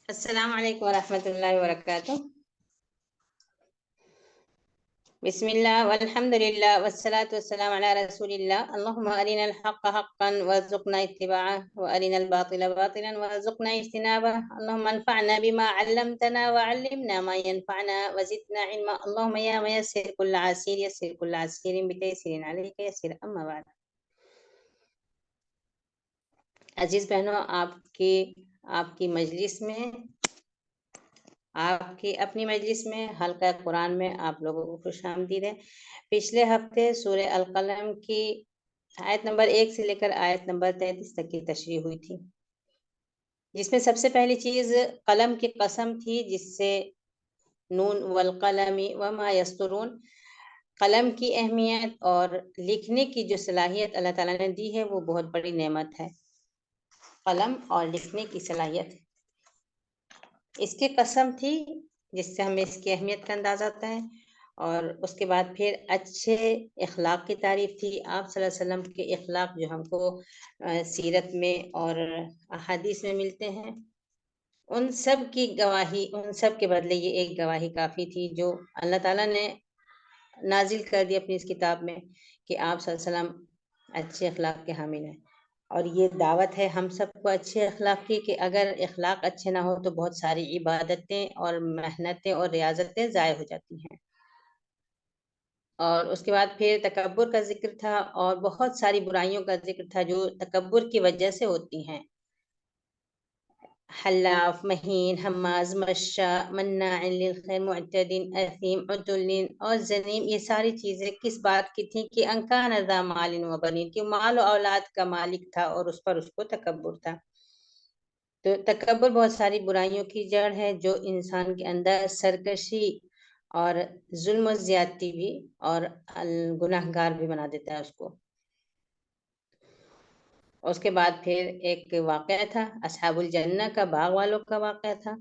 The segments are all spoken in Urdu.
السلام علیکم ورحمۃ اللہ وبرکاتہ۔ بسم اللہ والحمد للہ والصلاة والسلام علی رسول اللہ۔ اللہم ارنا الحق حقا وارزقنا اتباعه وارنا الباطل باطلا وارزقنا اجتنابه۔ اللہم انفعنا بما علمتنا وعلمنا ما ينفعنا وزدنا علما۔ اللہم یا میسر کل عسیر یسر کل عسیر بتیسیر علیک یسیر۔ اما بعد، عزیز بہنوں، آپ کی مجلس میں، آپ کی اپنی مجلس میں، حلقہ قرآن میں آپ لوگوں کو خوش آمدید ہے۔ پچھلے ہفتے سورہ القلم کی آیت نمبر 1 سے لے کر آیت نمبر 33 تک کی تشریح ہوئی تھی، جس میں سب سے پہلی چیز قلم کی قسم تھی، جس سے نون والقلم وما یسطرون، قلم کی اہمیت اور لکھنے کی جو صلاحیت اللہ تعالیٰ نے دی ہے وہ بہت بڑی نعمت ہے۔ قلم اور لکھنے کی صلاحیت، اس کی قسم تھی، جس سے ہمیں اس کی اہمیت کا اندازہ ہوتا ہے۔ اور اس کے بعد پھر اچھے اخلاق کی تعریف تھی۔ آپ صلی اللہ علیہ وسلم کے اخلاق جو ہم کو سیرت میں اور احادیث میں ملتے ہیں، ان سب کی گواہی، ان سب کے بدلے یہ ایک گواہی کافی تھی جو اللہ تعالیٰ نے نازل کر دی اپنی اس کتاب میں، کہ آپ صلی اللہ علیہ وسلم اچھے اخلاق کے حامل ہیں۔ اور یہ دعوت ہے ہم سب کو اچھے اخلاق کی، کہ اگر اخلاق اچھے نہ ہو تو بہت ساری عبادتیں اور محنتیں اور ریاضتیں ضائع ہو جاتی ہیں۔ اور اس کے بعد پھر تکبر کا ذکر تھا، اور بہت ساری برائیوں کا ذکر تھا جو تکبر کی وجہ سے ہوتی ہیں۔ حلاف، مہین، حماز، مشاء، مناع للخیر، معتد، اثیم، عتل اور ذنیم، یہ ساری چیزیں کس بات کی تھیں؟ کہ ان کان ذا مال و بنین، کہ مال و اولاد کا مالک تھا اور اس پر اس کو تکبر تھا۔ تو تکبر بہت ساری برائیوں کی جڑ ہے، جو انسان کے اندر سرکشی اور ظلم و زیادتی بھی اور گناہگار بھی بنا دیتا ہے اس کو۔ اس کے بعد پھر ایک واقعہ تھا اصحاب الجنہ کا، باغ والوں کا واقعہ تھا،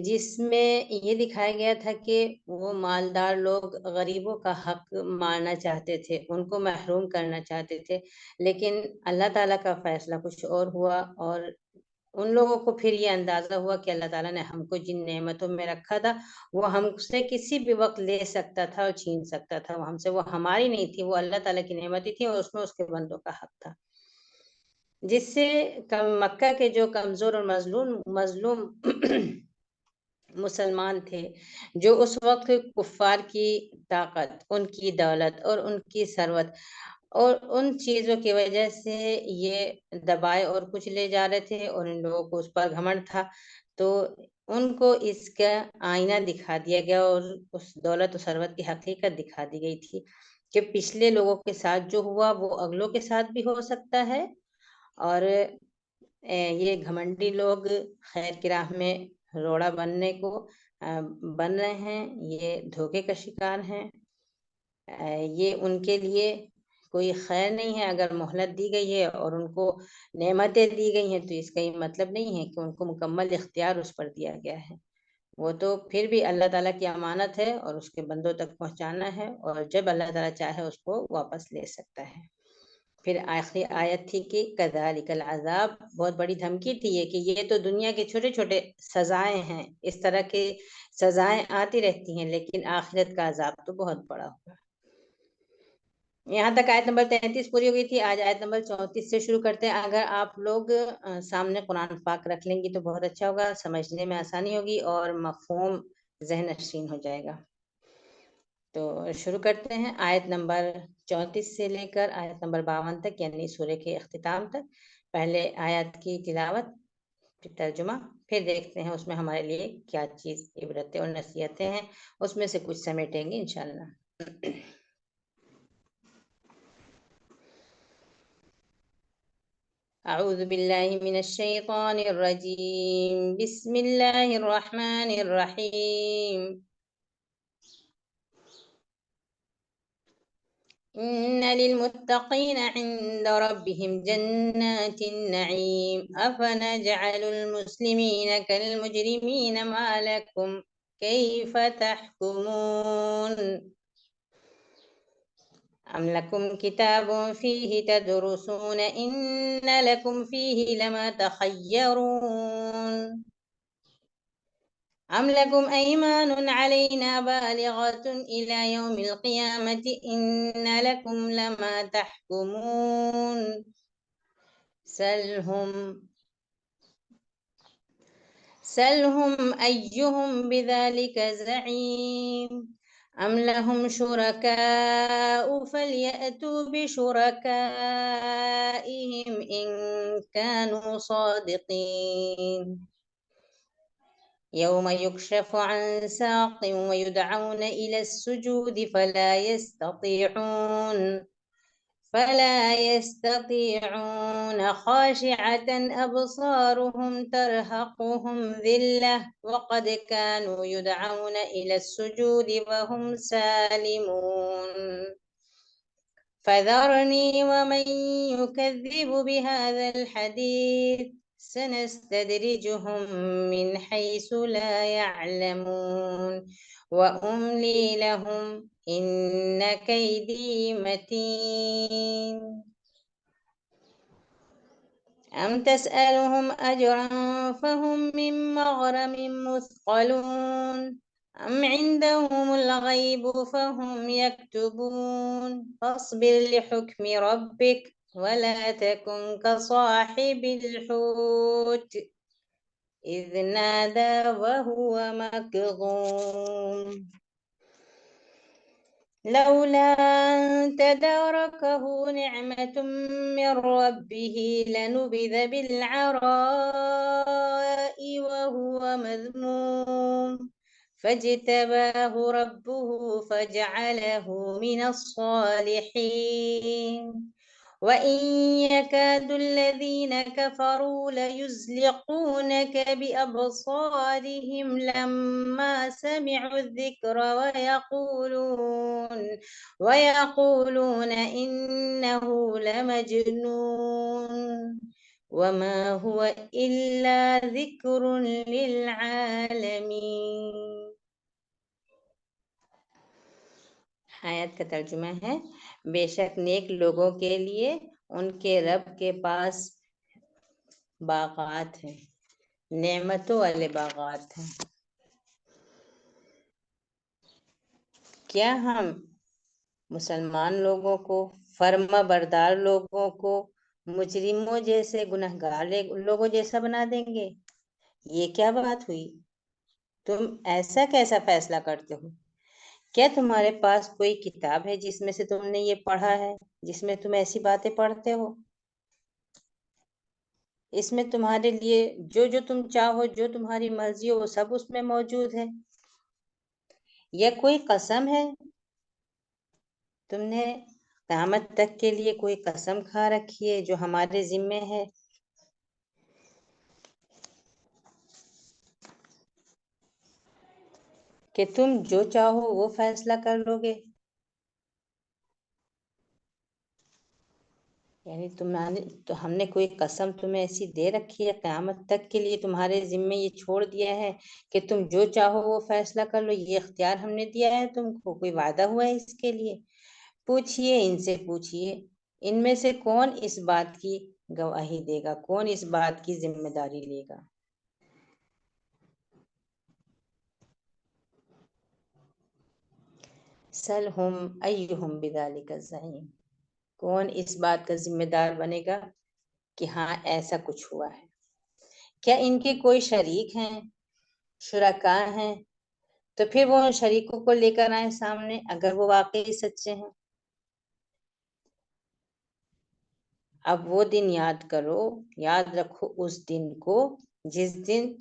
جس میں یہ دکھایا گیا تھا کہ وہ مالدار لوگ غریبوں کا حق مارنا چاہتے تھے، ان کو محروم کرنا چاہتے تھے، لیکن اللہ تعالیٰ کا فیصلہ کچھ اور ہوا، اور ان لوگوں کو پھر یہ اندازہ ہوا کہ اللہ تعالیٰ نے ہم کو جن نعمتوں میں رکھا تھا وہ ہم سے کسی بھی وقت لے سکتا تھا اور چھین سکتا تھا، وہ ہم سے، وہ ہماری نہیں تھی، وہ اللہ تعالیٰ کی نعمتیں تھی، اور اس میں اس کے بندوں کا حق تھا، جس سے مکہ کے جو کمزور اور مظلوم مسلمان تھے، جو اس وقت کفار کی طاقت، ان کی دولت اور ان کی ثروت اور ان چیزوں کی وجہ سے یہ دبائے اور کچھ لے جا رہے تھے، اور ان لوگوں کو اس پر گھمنڈ تھا، تو ان کو اس کا آئینہ دکھا دیا گیا، اور اس دولت و ثروت کی حقیقت دکھا دی گئی تھی کہ پچھلے لوگوں کے ساتھ جو ہوا وہ اگلوں کے ساتھ بھی ہو سکتا ہے، اور یہ گھمنڈی لوگ خیر کی راہ میں روڑا بننے کو بن رہے ہیں، یہ دھوکے کا شکار ہیں، یہ ان کے لیے کوئی خیر نہیں ہے۔ اگر مہلت دی گئی ہے اور ان کو نعمتیں دی گئی ہیں تو اس کا یہ مطلب نہیں ہے کہ ان کو مکمل اختیار اس پر دیا گیا ہے، وہ تو پھر بھی اللہ تعالیٰ کی امانت ہے اور اس کے بندوں تک پہنچانا ہے، اور جب اللہ تعالیٰ چاہے اس کو واپس لے سکتا ہے۔ پھر آخری آیت تھی کہ کذالک العذاب، بہت بڑی دھمکی تھی یہ، کہ یہ تو دنیا کے چھوٹے چھوٹے سزائیں ہیں، اس طرح کی سزائیں آتی رہتی ہیں، لیکن آخرت کا عذاب تو بہت بڑا ہوگا۔ یہاں تک آیت نمبر 33 پوری ہو گئی تھی۔ آج آیت نمبر 34 سے شروع کرتے ہیں۔ اگر آپ لوگ سامنے قرآن پاک رکھ لیں گی تو بہت اچھا ہوگا، سمجھنے میں آسانی ہوگی اور مفہوم ذہن نشین ہو جائے گا۔ تو شروع کرتے ہیں آیت نمبر 34 سے لے کر آیت نمبر 52 تک، یعنی سورہ کے اختتام تک۔ پہلے آیت کی تلاوت، پھر ترجمہ، پھر دیکھتے ہیں اس میں ہمارے لیے کیا چیز عبرتیں اور نصیحتیں ہیں، اس میں سے کچھ سمیٹیں گے انشاءاللہ۔ اعوذ باللہ من الشیطان الرجیم، بسم اللہ الرحمن الرحیم۔ إن للمتقين عند ربهم جنات النعيم أفنجعل المسلمين كالمجرمين ما لكم كيف تحكمون أم لكم كتاب فيه تدرسون إن لكم فيه لما تخيرون أم لكم أيمان علينا بالغة إلى يوم القيامة إن لكم لما تحكمون سلهم أيهم بذلك زعيم أم لهم شركاء فليأتوا بشركائهم إن كانوا صادقين يوم يكشف عن ساق ويدعون إلى السجود فلا يستطيعون خاشعة أبصارهم ترهقهم ذلة وقد كانوا يدعون إلى السجود وهم سالمون فذرني ومن يكذب بهذا الحديث سنستدرجهم من حيث لا يعلمون وأملي لهم إن كيدي متين أم تسألهم أجرا فهم من مغرم مثقلون أم عندهم الغيب فهم يكتبون فاصبر لحكم ربك ولا تكن كصاحب الحوت إذ نادى وهو مكظوم لولا أن تداركه نعمة من ربه لنبذ بالعراء وهو مذموم فاجتباه ربه فجعله من الصالحين وإن يكاد الذين كفروا ليزلقونك بأبصارهم لما سمعوا الذكر ويقولون إنه لمجنون وما هو إلا ذكر للعالمين. آیت کا ترجمہ ہے بے شک نیک لوگوں کے لیے ان کے رب کے پاس باغات ہیں، نعمتوں والے باغات ہیں۔ کیا ہم مسلمان لوگوں کو، فرما بردار لوگوں کو مجرموں جیسے گنہگار لوگوں جیسا بنا دیں گے؟ یہ کیا بات ہوئی؟ تم ایسا کیسا فیصلہ کرتے ہو؟ کیا تمہارے پاس کوئی کتاب ہے جس میں سے تم نے یہ پڑھا ہے، جس میں تم ایسی باتیں پڑھتے ہو؟ اس میں تمہارے لیے جو تم چاہو، جو تمہاری مرضی ہو، وہ سب اس میں موجود ہے؟ یا کوئی قسم ہے؟ تم نے قیامت تک کے لیے کوئی قسم کھا رکھی ہے جو ہمارے ذمے ہے؟ کہ تم جو چاہو وہ فیصلہ کر لو گے؟ یعنی تو ہم نے کوئی قسم تمہیں ایسی دے رکھی ہے قیامت تک کے لیے تمہارے ذمے یہ چھوڑ دیا ہے کہ تم جو چاہو وہ فیصلہ کر لو، یہ اختیار ہم نے دیا ہے تم کو؟ کوئی وعدہ ہوا ہے اس کے لیے؟ پوچھئے، ان سے پوچھئے، ان میں سے کون اس بات کی گواہی دے گا، کون اس بات کی ذمہ داری لے گا؟ سلہم ایہم بذالک الزعیم، کون اس بات کا ذمہ دار بنے گا کہ ہاں ایسا کچھ ہوا ہے؟ کیا ان کے کوئی شریک ہیں، شرکاء ہیں؟ تو پھر وہ ان شریکوں کو لے کر آئیں سامنے اگر وہ واقعی سچے ہیں۔ اب وہ دن یاد کرو، یاد رکھو اس دن کو جس دن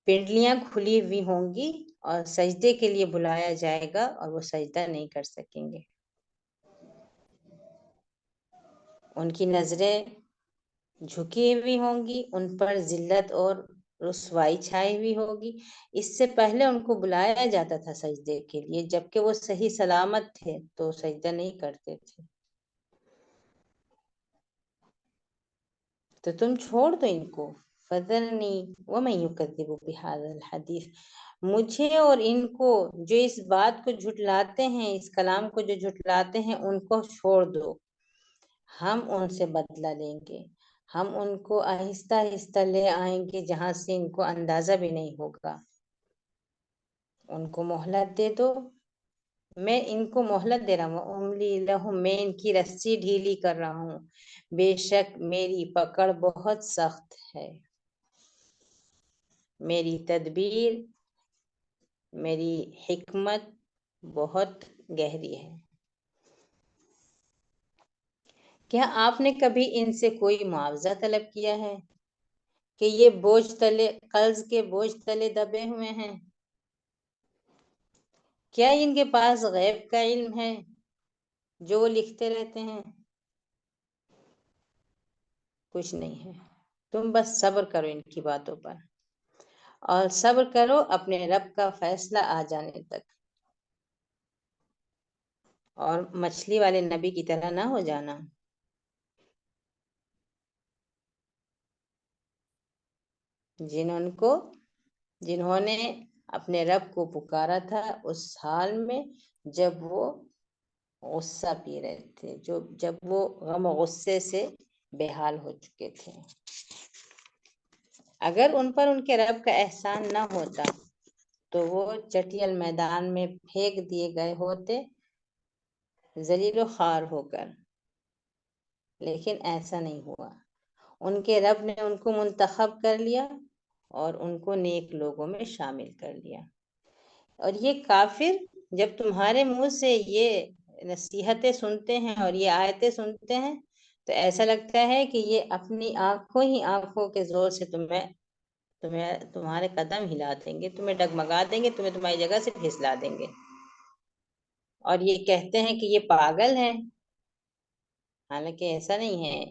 پنڈلیاں کھلی ہوئی ہوں گی اور سجدے کے لیے بلایا جائے گا اور وہ سجدہ نہیں کر سکیں گے۔ ان کی نظریں جھکی ہوئی ہوں گی، ان پر ذلت اور رسوائی چھائی ہوئی ہوگی۔ اس سے پہلے ان کو بلایا جاتا تھا سجدے کے لیے، جبکہ وہ صحیح سلامت تھے تو سجدہ نہیں کرتے تھے۔ تو تم چھوڑ دو ان کو، فذرنی ومن یکذب بہذا الحدیث، مجھے اور ان کو جو اس بات کو جھٹلاتے ہیں، اس کلام کو جو جھٹلاتے ہیں، ان کو چھوڑ دو، ہم ان سے بدلہ لیں گے، ہم ان کو آہستہ آہستہ لے آئیں گے جہاں سے ان کو اندازہ بھی نہیں ہوگا۔ ان کو مہلت دے دو، میں ان کو مہلت دے رہا ہوں، املی لہم، میں ان کی رسی ڈھیلی کر رہا ہوں، بے شک میری پکڑ بہت سخت ہے، میری تدبیر، میری حکمت بہت گہری ہے۔ کیا آپ نے کبھی ان سے کوئی معاوضہ طلب کیا ہے کہ یہ بوجھ تلے، قرض کے بوجھ تلے دبے ہوئے ہیں؟ کیا ان کے پاس غیب کا علم ہے جو وہ لکھتے رہتے ہیں؟ کچھ نہیں ہے، تم بس صبر کرو ان کی باتوں پر، اور صبر کرو اپنے رب کا فیصلہ آ جانے تک، اور مچھلی والے نبی کی طرح نہ ہو جانا۔ جنہوں نے اپنے رب کو پکارا تھا اس حال میں جب وہ غصہ پی رہے تھے، جب وہ غم و غصے سے بے حال ہو چکے تھے۔ اگر ان پر ان کے رب کا احسان نہ ہوتا تو وہ چٹیل میدان میں پھینک دیے گئے ہوتے ذلیل و خوار ہو کر، لیکن ایسا نہیں ہوا۔ ان کے رب نے ان کو منتخب کر لیا اور ان کو نیک لوگوں میں شامل کر لیا۔ اور یہ کافر جب تمہارے منہ سے یہ نصیحتیں سنتے ہیں اور یہ آیتیں سنتے ہیں تو ایسا لگتا ہے کہ یہ اپنی آنکھوں کے زور سے تمہارے قدم ہلا دیں گے، تمہیں ڈگمگا دیں گے، تمہیں تمہاری جگہ سے پھسلا دیں گے، اور یہ کہتے ہیں کہ یہ پاگل ہے، حالانکہ ایسا نہیں ہے۔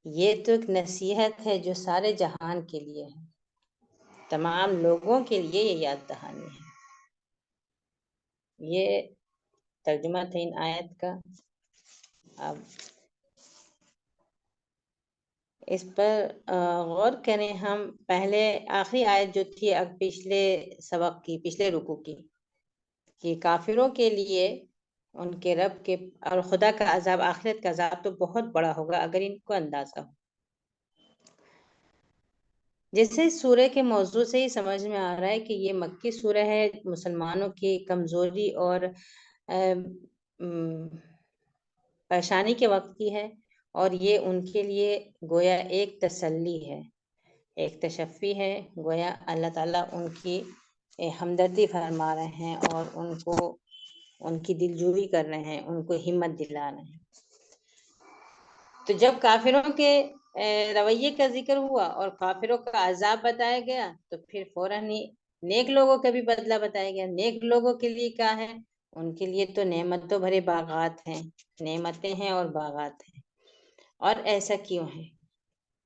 یہ تو ایک نصیحت ہے جو سارے جہان کے لیے ہے، تمام لوگوں کے لیے یہ یاد دہانی ہے۔ یہ ترجمہ تھا ان آیت کا۔ اب اس پر غور کریں ہم۔ پہلے آخری آیت جو تھی اب پچھلے سبق کی، پچھلے رکوع کی، کہ کافروں کے لیے ان کے رب کے اور خدا کا عذاب، آخرت کا عذاب تو بہت بڑا ہوگا اگر ان کو اندازہ ہو۔ جیسے سورہ کے موضوع سے ہی سمجھ میں آ رہا ہے کہ یہ مکی سورہ ہے، مسلمانوں کی کمزوری اور پریشانی کے وقت کی ہے، اور یہ ان کے لیے گویا ایک تسلی ہے، ایک تشفی ہے، گویا اللہ تعالیٰ ان کی ہمدردی فرما رہے ہیں اور ان کی دلجوئی کر رہے ہیں، ان کو ہمت دلا رہے ہیں۔ تو جب کافروں کے رویے کا ذکر ہوا اور کافروں کا عذاب بتایا گیا تو پھر فوراً ہی نیک لوگوں کا بھی بدلہ بتایا گیا۔ نیک لوگوں کے لیے کیا ہے؟ ان کے لیے تو نعمتوں بھرے باغات ہیں، نعمتیں ہیں اور باغات ہیں۔ اور ایسا کیوں ہے؟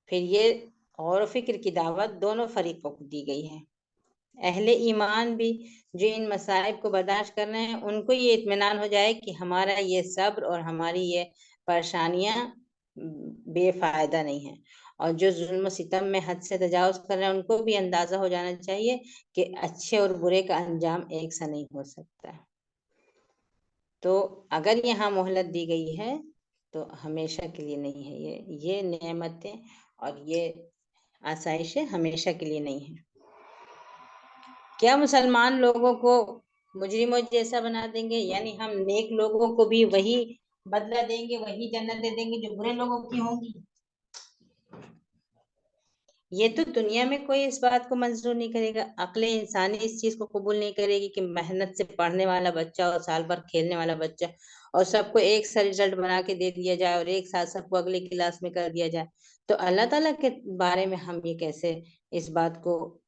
پھر یہ غور و فکر کی دعوت دونوں فریقوں کو دی گئی ہے۔ اہل ایمان بھی جو ان مصائب کو برداشت کر رہے ہیں ان کو یہ اطمینان ہو جائے کہ ہمارا یہ صبر اور ہماری یہ پریشانیاں بے فائدہ نہیں ہیں، اور جو ظلم و ستم میں حد سے تجاوز کر رہے ہیں ان کو بھی اندازہ ہو جانا چاہیے کہ اچھے اور برے کا انجام ایک سا نہیں ہو سکتا۔ تو اگر یہاں مہلت دی گئی ہے تو ہمیشہ کے لیے نہیں ہے، یہ نعمتیں اور یہ آسائشیں ہمیشہ کے لیے نہیں ہیں۔ کیا مسلمان لوگوں کو مجرموں جیسا بنا دیں گے؟ یعنی ہم نیک لوگوں کو بھی وہی بدلہ دیں گے، وہی جنت دے دیں گے جو برے لوگوں کی ہوں گی؟ یہ تو دنیا میں کوئی اس بات کو منظور نہیں کرے گا، عقل انسانی اس چیز کو قبول نہیں کرے گی کہ محنت سے پڑھنے والا بچہ اور سال بھر کھیلنے والا بچہ اور سب کو ایک سا رزلٹ بنا کے دے دیا جائے اور ایک ساتھ سب کو اگلے کلاس میں کر دیا جائے۔ تو اللہ تعالیٰ کے بارے میں ہم یہ کیسے اس بات کو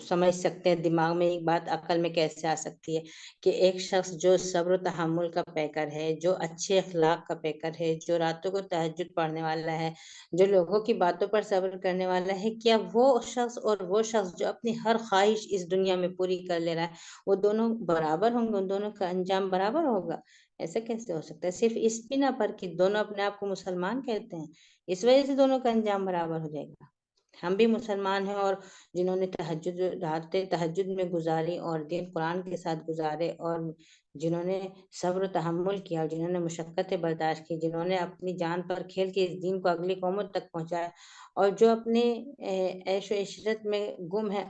سمجھ سکتے ہیں؟ دماغ میں ایک بات عقل میں کیسے آ سکتی ہے کہ ایک شخص جو صبر و تحمل کا پیکر ہے، جو اچھے اخلاق کا پیکر ہے، جو راتوں کو تہجد پڑھنے والا ہے، جو لوگوں کی باتوں پر صبر کرنے والا ہے، کیا وہ شخص اور وہ شخص جو اپنی ہر خواہش اس دنیا میں پوری کر لے رہا ہے وہ دونوں برابر ہوں گے؟ ان دونوں کا انجام برابر ہوگا؟ ایسا کیسے ہو سکتا ہے؟ صرف اس بنا پر کہ دونوں اپنے آپ کو مسلمان کہتے ہیں اس وجہ سے دونوں کا انجام برابر ہو جائے گا؟ ہم بھی مسلمان ہیں، اور جنہوں نے راتیں تہجد میں گزاری اور دن قرآن کے ساتھ گزارے، اور جنہوں نے صبر و تحمل کیا، اور جنہوں نے مشقتیں برداشت کی، جنہوں نے اپنی جان پر کھیل کے اس دین کو اگلی قوموں تک پہنچایا، اور جو اپنے عیش و عشرت میں گم ہے،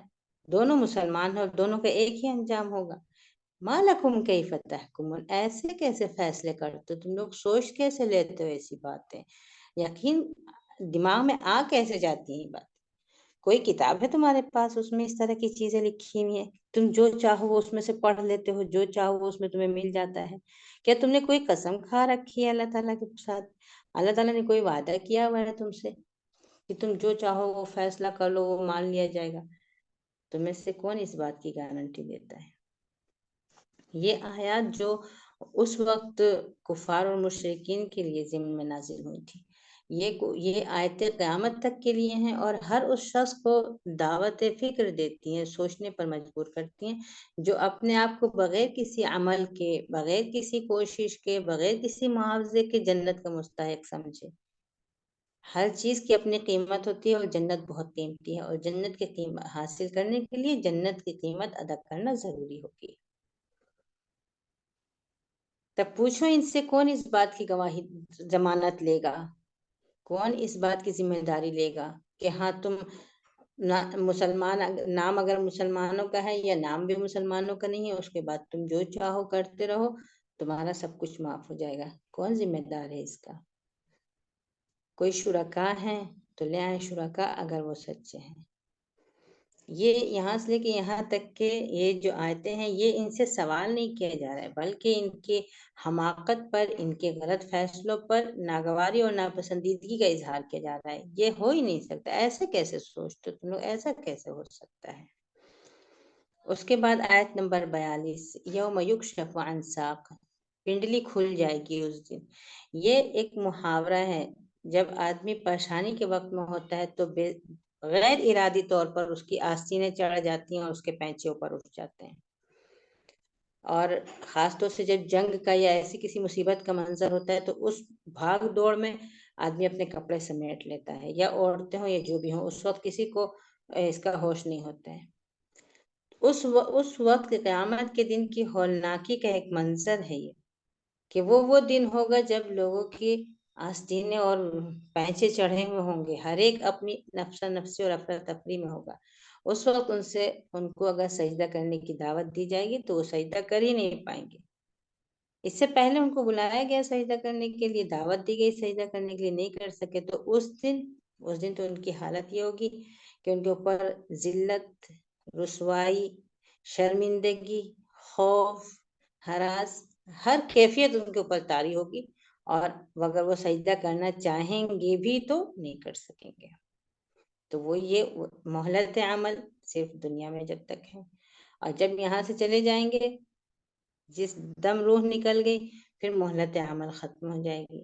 دونوں مسلمان ہیں اور دونوں کا ایک ہی انجام ہوگا. مالکم کیف تحکمون، ایسے کیسے فیصلے کرتے ہو تم لوگ، سوچ کیسے لیتے ہو ایسی باتیں، یقین دماغ میں آ کیسے جاتی ہیں بات. کوئی کتاب ہے تمہارے پاس اس میں اس طرح کی چیزیں لکھی ہوئی ہیں، تم جو چاہو وہ اس میں سے پڑھ لیتے ہو، جو چاہو وہ اس میں تمہیں مل جاتا ہے. کیا تم نے کوئی قسم کھا رکھی ہے اللہ تعالیٰ کے ساتھ؟ اللہ تعالیٰ نے کوئی وعدہ کیا ہوا ہے تم سے کہ تم جو چاہو وہ فیصلہ کر لو، وہ مان لیا جائے گا؟ تمہیں سے کون اس بات کی گارنٹی دیتا ہے؟ یہ آیات جو اس وقت کفار اور مشرکین کے لیے ضمن میں نازل ہوئی تھی، یہ آیتیں قیامت تک کے لیے ہیں، اور ہر اس شخص کو دعوت فکر دیتی ہیں، سوچنے پر مجبور کرتی ہیں، جو اپنے آپ کو بغیر کسی عمل کے، بغیر کسی کوشش کے، بغیر کسی معاوضے کے جنت کا مستحق سمجھے. ہر چیز کی اپنی قیمت ہوتی ہے، اور جنت بہت قیمتی ہے، اور جنت کی قیمت حاصل کرنے کے لیے جنت کی قیمت ادا کرنا ضروری ہوگی. تب پوچھو ان سے کون اس بات کی گواہی ضمانت لے گا، کون اس بات کی ذمہ داری لے گا کہ ہاں تم مسلمان، نام اگر مسلمانوں کا ہے یا نام بھی مسلمانوں کا نہیں ہے، اس کے بعد تم جو چاہو کرتے رہو، تمہارا سب کچھ معاف ہو جائے گا. کون ذمہ دار ہے اس کا؟ کوئی شرکا ہیں تو لے آئیں شرکا اگر وہ سچے ہیں. یہ یہاں سے لے کے یہاں تک کہ یہ جو آیتیں ہیں، یہ ان سے سوال نہیں کیا جا رہا ہے، بلکہ ان کے حماقت پر، ان کے غلط فیصلوں پر ناگواری اور ناپسندیدگی کا اظہار کیا جا رہا ہے. یہ ہو ہی نہیں سکتا، ایسے کیسے سوچتے تم لوگ، ایسا کیسے ہو سکتا ہے. اس کے بعد آیت نمبر 42، یوم یکشف عن ساق، پنڈلی کھل جائے گی اس دن. یہ ایک محاورہ ہے، جب آدمی پریشانی کے وقت میں ہوتا ہے تو غیر ارادی طور پر اس کی آستینیں چڑھ جاتی ہیں اور اس کے پینچے اوپر اٹھ جاتے ہیں. اور خاص طور سے جب جنگ کا یا ایسی کسی مصیبت کا منظر ہوتا ہے تو اس بھاگ دوڑ میں آدمی اپنے کپڑے سمیٹ لیتا ہے، یا عورتیں ہوں یا جو بھی ہوں، اس وقت کسی کو اس کا ہوش نہیں ہوتا ہے. اس وقت قیامت کے دن کی ہولناکی کا ایک منظر ہے یہ، کہ وہ دن ہوگا جب لوگوں کی آستینیں اور پینچے چڑھے ہوئے ہوں گے، ہر ایک اپنی نفسا نفسی اور افراتفری میں ہوگا. اس وقت ان کو اگر سجدہ کرنے کی دعوت دی جائے گی تو وہ سجدہ کر ہی نہیں پائیں گے. اس سے پہلے ان کو بلایا گیا سجدہ کرنے کے لیے، دعوت دی گئی سجدہ کرنے کے لیے، نہیں کر سکے، تو اس دن تو ان کی حالت یہ ہوگی کہ ان کے اوپر ذلت، رسوائی، شرمندگی، خوف، ہراس، ہر کیفیت ان کے اوپر طاری ہوگی، اور اگر وہ سجدہ کرنا چاہیں گے بھی تو نہیں کر سکیں گے. تو وہ یہ مہلت عمل صرف دنیا میں جب تک ہے، اور جب یہاں سے چلے جائیں گے، جس دم روح نکل گئی، پھر مہلت عمل ختم ہو جائے گی.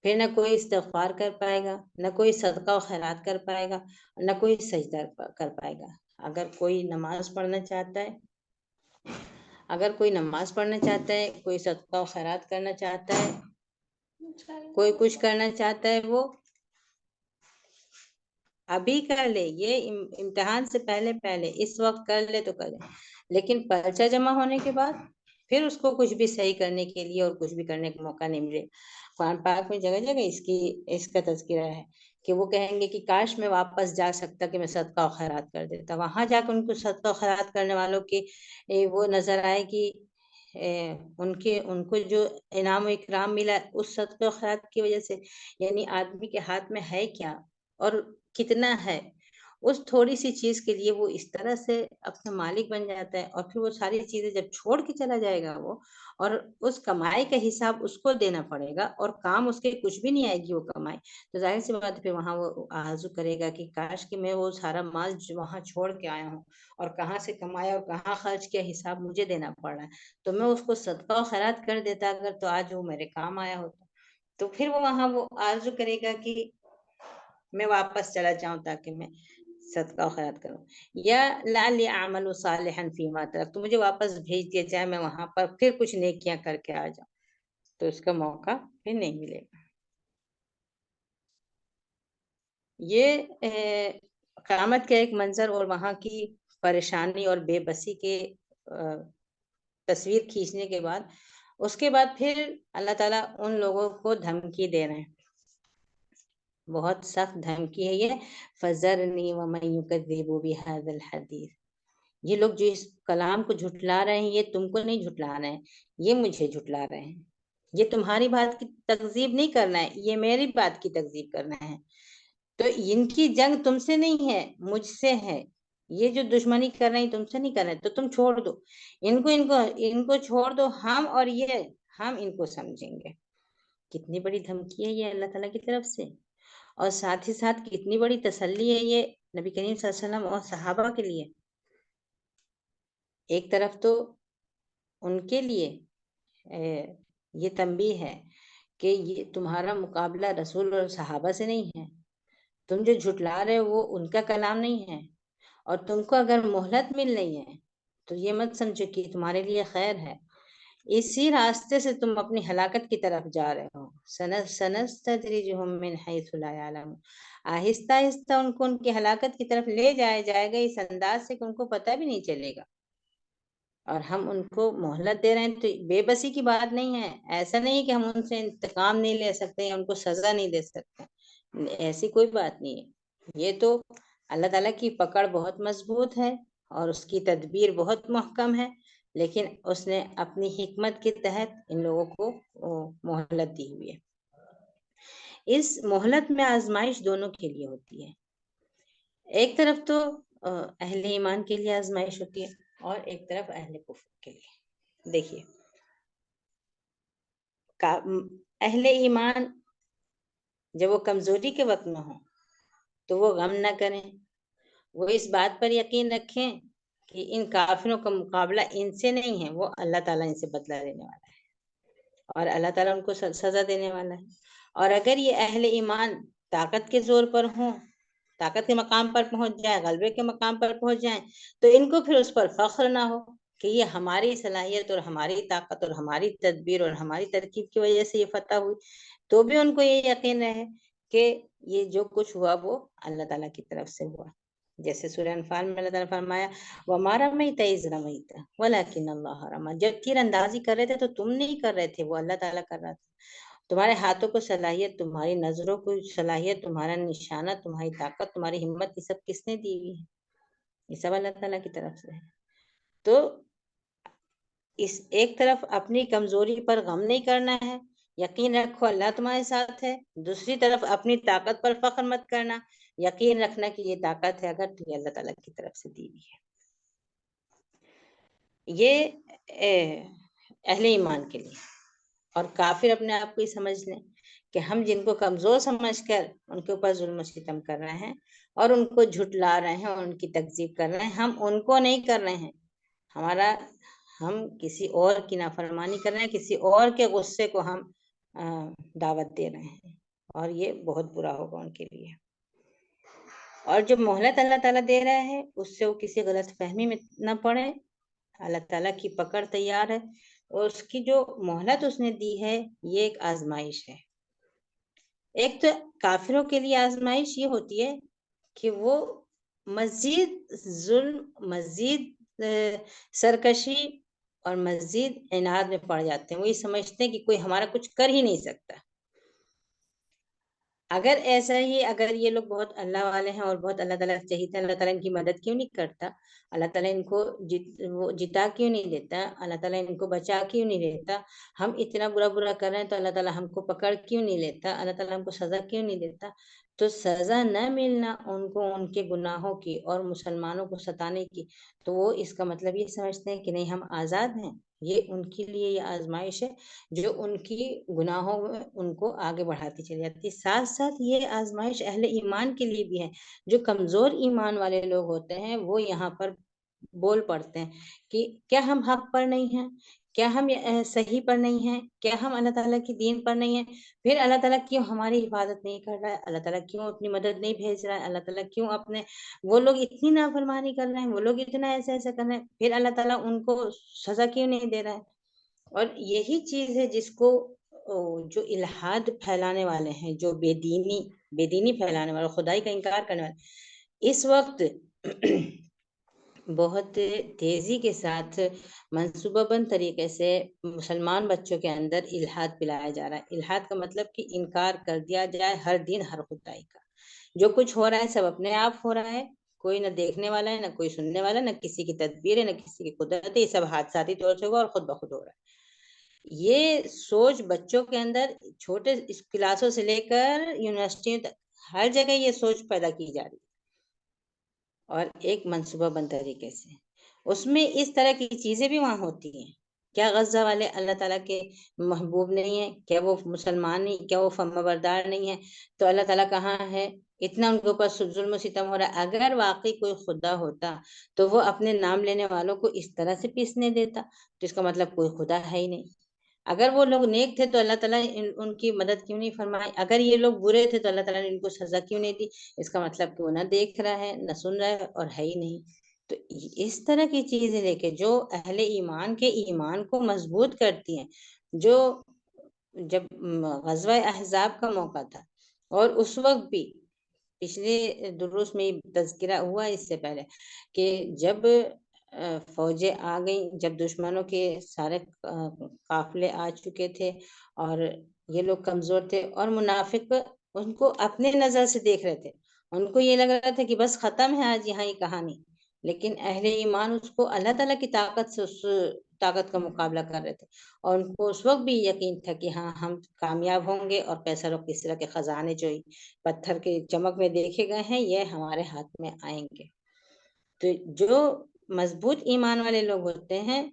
پھر نہ کوئی استغفار کر پائے گا، نہ کوئی صدقہ و خیرات کر پائے گا، نہ کوئی سجدہ کر پائے گا. اگر کوئی نماز پڑھنا چاہتا ہے، کوئی صدقہ و خیرات کرنا چاہتا ہے، کوئی کچھ کرنا چاہتا ہے، وہ ابھی کر لے، یہ امتحان سے پہلے اس وقت کر لے تو کر لے. لیکن پرچہ جمع ہونے کے بعد پھر اس کو کچھ بھی صحیح کرنے کے لیے اور کچھ بھی کرنے کا موقع نہیں ملے. قرآن پاک میں جگہ جگہ اس کا تذکرہ ہے کہ وہ کہیں گے کہ کاش میں واپس جا سکتا کہ میں صدقہ و خیرات کر دیتا. وہاں جا کے ان کو صدقہ و خیرات کرنے والوں کی وہ نظر آئے گی، ان کو جو انعام و اکرام ملا اس صدقہ و خیرات کی وجہ سے. یعنی آدمی کے ہاتھ میں ہے کیا اور کتنا ہے، اس تھوڑی سی چیز کے لیے وہ اس طرح سے اپنا مالک بن جاتا ہے. اور پھر وہ ساری چیزیں جب چھوڑ کے چلا جائے گا وہ، اور اس کمائی کا حساب اس کو دینا پڑے گا، اور کام اس کے کچھ بھی نہیں آئے گی وہ کمائی، تو ظاہر سی بات ہے پھر وہاں وہ آرزو کرے گا کہ کاش کہ میں وہ سارا مال وہاں چھوڑ کے آیا ہوں، اور کہاں سے کمایا اور کہاں خرچ کیا حساب مجھے دینا پڑ رہا ہے، تو میں اس کو صدقہ و خیرات کر دیتا اگر، تو آج وہ میرے کام آیا ہوتا. تو پھر وہ وہاں وہ آرزو کرے گا کہ میں واپس چلا جاؤں تاکہ میں صدقہ و خیرات کروں، یا لعلی اعمل صالحا فیما ترکت، تو مجھے واپس بھیج دیا جائے، میں وہاں پر پھر کچھ نیکیاں کر کے آ جاؤں. تو اس کا موقع پھر نہیں ملے گا. یہ قیامت کا ایک منظر اور وہاں کی پریشانی اور بے بسی کے تصویر کھینچنے کے بعد، اس کے بعد پھر اللہ تعالیٰ ان لوگوں کو دھمکی دے رہے ہیں، بہت سخت دھمکی ہے یہ. فَذَرْنِي وَمَن يُكَذِّبُ بِهَذَا الْحَدِيثِ، یہ لوگ جو اس کلام کو جھٹلا رہے ہیں، یہ تم کو نہیں جھٹلا رہے ہیں، یہ مجھے جھٹلا رہے ہیں. یہ تمہاری بات کی تکذیب نہیں کرنا ہے، یہ میری بات کی تکذیب کرنا ہے. تو ان کی جنگ تم سے نہیں ہے، مجھ سے ہے. یہ جو دشمنی کر رہے ہیں تم سے نہیں کر رہے، تو تم چھوڑ دو ان کو چھوڑ دو، ہم ان کو سمجھیں گے. کتنی بڑی دھمکی ہے یہ اللہ تعالیٰ کی طرف سے، اور ساتھ ہی ساتھ کتنی بڑی تسلی ہے یہ نبی کریم صلی اللہ علیہ وسلم اور صحابہ کے لیے. ایک طرف تو ان کے لیے یہ تنبیہ ہے کہ یہ تمہارا مقابلہ رسول اور صحابہ سے نہیں ہے. تم جو جھٹلا رہے ہو وہ ان کا کلام نہیں ہے، اور تم کو اگر مہلت مل رہی ہے تو یہ مت سمجھو کہ تمہارے لیے خیر ہے. اسی راستے سے تم اپنی ہلاکت کی طرف جا رہے ہو. سنستدرجہم من حیث لا یعلمون. آہستہ آہستہ ان کو ان کی ہلاکت کی طرف لے جایا جائے گا، اس انداز سے کہ ان کو پتہ بھی نہیں چلے گا. اور ہم ان کو مہلت دے رہے ہیں تو بے بسی کی بات نہیں ہے. ایسا نہیں ہے کہ ہم ان سے انتقام نہیں لے سکتے یا ان کو سزا نہیں دے سکتے، ایسی کوئی بات نہیں ہے. یہ تو اللہ تعالیٰ کی پکڑ بہت مضبوط ہے اور اس کی تدبیر بہت محکم ہے، لیکن اس نے اپنی حکمت کے تحت ان لوگوں کو مہلت دی ہوئی ہے. اس مہلت میں آزمائش دونوں کے لیے ہوتی ہے. ایک طرف تو اہل ایمان کے لیے آزمائش ہوتی ہے اور ایک طرف اہل کفر کے لیے. دیکھیے، اہل ایمان جب وہ کمزوری کے وقت میں ہوں تو وہ غم نہ کریں، وہ اس بات پر یقین رکھیں کہ ان کافروں کا مقابلہ ان سے نہیں ہے، وہ اللہ تعالیٰ ان سے بدلہ لینے والا ہے اور اللہ تعالیٰ ان کو سزا دینے والا ہے. اور اگر یہ اہل ایمان طاقت کے زور پر ہوں، طاقت کے مقام پر پہنچ جائیں، غلبے کے مقام پر پہنچ جائیں، تو ان کو پھر اس پر فخر نہ ہو کہ یہ ہماری صلاحیت اور ہماری طاقت اور ہماری تدبیر اور ہماری ترکیب کی وجہ سے یہ فتح ہوئی. تو بھی ان کو یہ یقین رہے کہ یہ جو کچھ ہوا وہ اللہ تعالیٰ کی طرف سے ہوا. جیسے سورہ انفال میں اللہ تعالیٰ فرمایا وَمَا رَمَيْتَ إِذْ رَمَيْتَ وَلَكِنَّ اللَّهَ رَمَى. جب تیر اندازی کر رہے تھے تو تم نہیں کر رہے تھے، وہ اللہ تعالیٰ کر رہا تھا. تمہارے ہاتھوں کو صلاحیت، تمہاری نظروں کو صلاحیت، تمہارا نشانہ، تمہاری طاقت، تمہاری ہمت، یہ سب کس نے دی ہوئی ہے؟ یہ سب اللہ تعالیٰ کی طرف سے ہے. تو اس ایک طرف اپنی کمزوری پر غم نہیں کرنا ہے، یقین رکھو اللہ تمہارے ساتھ ہے. دوسری طرف اپنی طاقت پر فخر مت کرنا، یقین رکھنا کہ یہ طاقت ہے اگر تو یہ اللہ تعالیٰ کی طرف سے دی ہوئی ہے. یہ اہل ایمان کے لیے. اور کافر اپنے آپ کو ہی سمجھ لیں کہ ہم جن کو کمزور سمجھ کر ان کے اوپر ظلم و ستم کر رہے ہیں اور ان کو جھٹلا رہے ہیں اور ان کی تکذیب کر رہے ہیں، ہم ان کو نہیں کر رہے ہیں. ہم کسی اور کی نافرمانی کر رہے ہیں، کسی اور کے غصے کو ہم دعوت دے رہے ہیں، اور یہ بہت برا ہوگا ان کے لیے. اور جو مہلت اللہ تعالیٰ دے رہا ہے اس سے وہ کسی غلط فہمی میں نہ پڑے. اللہ تعالیٰ کی پکڑ تیار ہے، اور اس کی جو مہلت اس نے دی ہے یہ ایک آزمائش ہے. ایک تو کافروں کے لیے آزمائش یہ ہوتی ہے کہ وہ مزید ظلم، مزید سرکشی اور مزید عناد میں پڑ جاتے ہیں. وہ یہ سمجھتے ہیں کہ کوئی ہمارا کچھ کر ہی نہیں سکتا. اگر ایسا ہی، اگر یہ لوگ بہت اللہ والے ہیں اور بہت اللہ تعالیٰ چاہتے ہیں، اللہ تعالیٰ ان کی مدد کیوں نہیں کرتا؟ اللہ تعالیٰ ان کو جتا کیوں نہیں دیتا؟ اللہ تعالیٰ ان کو بچا کیوں نہیں دیتا؟ ہم اتنا برا کر رہے ہیں تو اللہ تعالیٰ ہم کو پکڑ کیوں نہیں لیتا؟ اللہ تعالیٰ ہم کو سزا کیوں نہیں دیتا؟ تو سزا نہ ملنا ان کو ان کے گناہوں کی اور مسلمانوں کو ستانے کی، تو وہ اس کا مطلب یہ سمجھتے ہیں کہ نہیں ہم آزاد ہیں. یہ ان کے لیے یہ آزمائش ہے جو ان کی گناہوں میں ان کو آگے بڑھاتی چلی جاتی ہے. ساتھ ساتھ یہ آزمائش اہل ایمان کے لیے بھی ہے. جو کمزور ایمان والے لوگ ہوتے ہیں وہ یہاں پر بول پڑتے ہیں کہ کیا ہم حق پر نہیں ہیں؟ کیا ہم صحیح پر نہیں ہیں؟ کیا ہم اللہ تعالیٰ کی دین پر نہیں ہیں؟ پھر اللہ تعالیٰ کیوں ہماری حفاظت نہیں کر رہا ہے؟ اللہ تعالیٰ کیوں اپنی مدد نہیں بھیج رہا ہے؟ اللہ تعالیٰ کیوں وہ لوگ اتنی نافرمانی کر رہے ہیں، وہ لوگ اتنا ایسا کر رہے ہیں، پھر اللہ تعالیٰ ان کو سزا کیوں نہیں دے رہا ہے؟ اور یہی چیز ہے جس کو جو الحاد پھیلانے والے ہیں، جو بے دینی پھیلانے والے، خدائی کا انکار کرنے والے، اس وقت بہت تیزی کے ساتھ منصوبہ بند طریقے سے مسلمان بچوں کے اندر الحاد پلایا جا رہا ہے. الحاد کا مطلب کہ انکار کر دیا جائے ہر دین ہر خدائی کا. جو کچھ ہو رہا ہے سب اپنے آپ ہو رہا ہے، کوئی نہ دیکھنے والا ہے، نہ کوئی سننے والا، نہ کسی کی تدبیر ہے، نہ کسی کی قدرت ہے، یہ سب حادثاتی طور سے ہوا اور خود بخود ہو رہا ہے۔ یہ سوچ بچوں کے اندر چھوٹے کلاسوں سے لے کر یونیورسٹیوں تک ہر جگہ یہ سوچ پیدا کی جا رہی ہے، اور ایک منصوبہ بند طریقے سے اس میں اس طرح کی چیزیں بھی وہاں ہوتی ہیں۔ کیا غزہ والے اللہ تعالیٰ کے محبوب نہیں ہیں؟ کیا وہ مسلمان نہیں؟ کیا وہ فرما بردار نہیں ہیں؟ تو اللہ تعالیٰ کہاں ہے؟ اتنا ان کے اوپر ظلم و ستم ہو رہا ہے۔ اگر واقعی کوئی خدا ہوتا تو وہ اپنے نام لینے والوں کو اس طرح سے پیسنے دیتا، تو اس کا مطلب کوئی خدا ہے ہی نہیں۔ اگر وہ لوگ نیک تھے تو اللہ تعالیٰ نے ان کی مدد کیوں نہیں فرمائی؟ اگر یہ لوگ برے تھے تو اللہ تعالیٰ نے ان کو سزا کیوں نہیں دی؟ اس کا مطلب کہ وہ نہ دیکھ رہا ہے، نہ سن رہا ہے، اور ہے ہی نہیں۔ تو اس طرح کی چیزیں لے کے جو اہل ایمان کے ایمان کو مضبوط کرتی ہیں، جو جب غزوہ احزاب کا موقع تھا اور اس وقت بھی پچھلے دروس میں تذکرہ ہوا اس سے پہلے کہ جب فوجیں آ گئیں، جب دشمنوں کے سارے قافلے آ چکے تھے اور یہ لوگ کمزور تھے، اور منافق ان کو اپنے نظر سے دیکھ رہے تھے، ان کو یہ لگ رہا تھا کہ بس ختم ہے آج یہاں یہ کہانی، لیکن اہل ایمان اس کو اللہ تعالیٰ کی طاقت سے اس طاقت کا مقابلہ کر رہے تھے، اور ان کو اس وقت بھی یقین تھا کہ ہاں ہم کامیاب ہوں گے، اور کیسر و کسرا کے خزانے جو پتھر کے چمک میں دیکھے گئے ہیں یہ ہمارے ہاتھ میں آئیں گے۔ تو جو مضبوط ایمان والے لوگ ہوتے ہیں،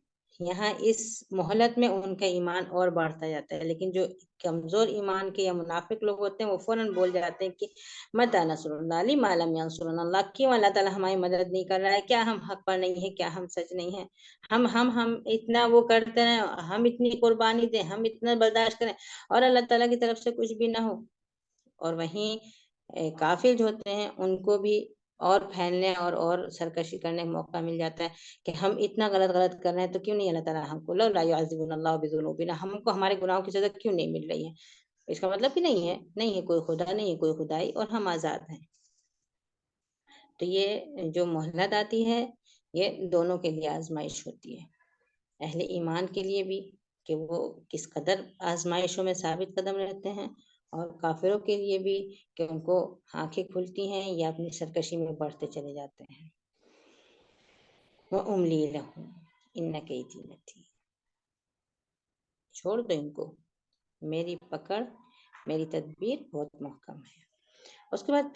یہاں اس مہلت میں ان کا ایمان اور بڑھتا جاتا ہے، لیکن جو کمزور ایمان کے یا منافق لوگ ہوتے ہیں وہ فوراً بول جاتے ہیں کہ متی نصر اللہ لما لم ینصرنا اللہ، کیوں اللہ تعالیٰ ہماری مدد نہیں کر رہا ہے؟ کیا ہم حق پر نہیں ہیں؟ کیا ہم سچ نہیں ہیں؟ ہم اتنا وہ کرتے ہیں، ہم اتنی قربانی دیں، ہم اتنا برداشت کریں، اور اللہ تعالیٰ کی طرف سے کچھ بھی نہ ہو۔ اور وہیں کافر جو ہوتے ہیں ان کو بھی اور پھیلنے اور سرکشی کرنے کا موقع مل جاتا ہے کہ ہم اتنا غلط کر رہے ہیں تو کیوں نہیں اللہ تعالیٰ ہم کو لولا یعذبنا اللہ بذنوبنا، ہم کو ہمارے گناہوں کی سزا کیوں نہیں مل رہی ہے؟ اس کا مطلب کہ نہیں ہے کوئی خدا، نہیں ہے کوئی خدائی، اور ہم آزاد ہیں۔ تو یہ جو مہلت آتی ہے یہ دونوں کے لیے آزمائش ہوتی ہے، اہل ایمان کے لیے بھی کہ وہ کس قدر آزمائشوں میں ثابت قدم رہتے ہیں، اور کافروں کے لیے بھی کہ ان کو آنکھیں کھلتی ہیں یا اپنی سرکشی میں بڑھتے چلے جاتے ہیں۔ وَأُمْلِي لَهُمْ إِنَّ كَيْدِي مَتِينٌ، چھوڑ دو ان کو، میری پکڑ، میری تدبیر بہت محکم ہے۔ اس کے بعد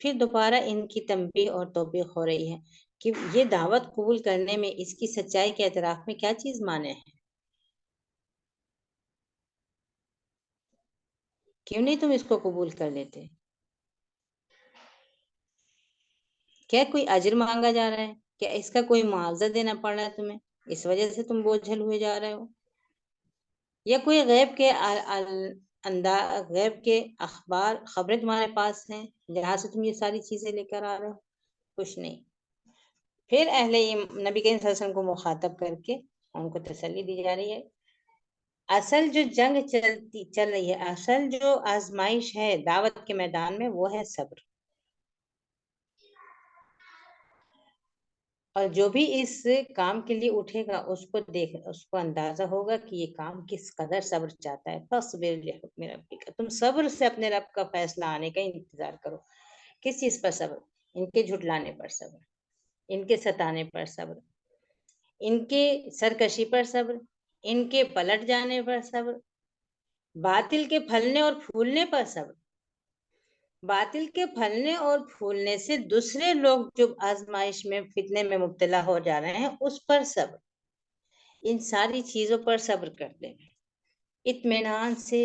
پھر دوبارہ ان کی تنبیہ اور توبیخ ہو رہی ہے کہ یہ دعوت قبول کرنے میں، اس کی سچائی کے اعتراف میں کیا چیز مانے ہے؟ کیوں نہیں تم اس کو قبول کر لیتے؟ کیا کوئی اجر مانگا جا رہا ہے؟ کیا اس کا کوئی معاوضہ دینا پڑ رہا ہے تمہیں؟ اس وجہ سے تم بوجھل ہوئے جا رہے ہو؟ یا کوئی غیب کے خبریں تمہارے پاس ہیں جہاں سے تم یہ ساری چیزیں لے کر آ رہے ہو؟ کچھ نہیں۔ پھر نبی کریم صلی اللہ علیہ وسلم کو مخاطب کر کے ان کو تسلی دی جا رہی ہے، اصل جو جنگ چل رہی ہے، اصل جو آزمائش ہے دعوت کے میدان میں، وہ ہے صبر۔ اور جو بھی اس کام کے لیے اٹھے گا اس کو اندازہ ہوگا کہ یہ کام کس قدر صبر چاہتا ہے۔ فاصبر لحکم ربک، تم صبر سے اپنے رب کا فیصلہ آنے کا انتظار کرو۔ کس چیز پر صبر؟ ان کے جھٹلانے پر صبر، ان کے ستانے پر صبر، ان کے سرکشی پر صبر، ان کے پلٹ جانے پر صبر، باطل کے پھلنے اور پھولنے پر صبر۔ باطل کے پھلنے اور پھولنے سے دوسرے لوگ جو آزمائش میں فتنے میں مبتلا ہو جا رہے ہیں اس پر صبر۔ ان ساری چیزوں پر صبر کرتے ہیں، اطمینان سے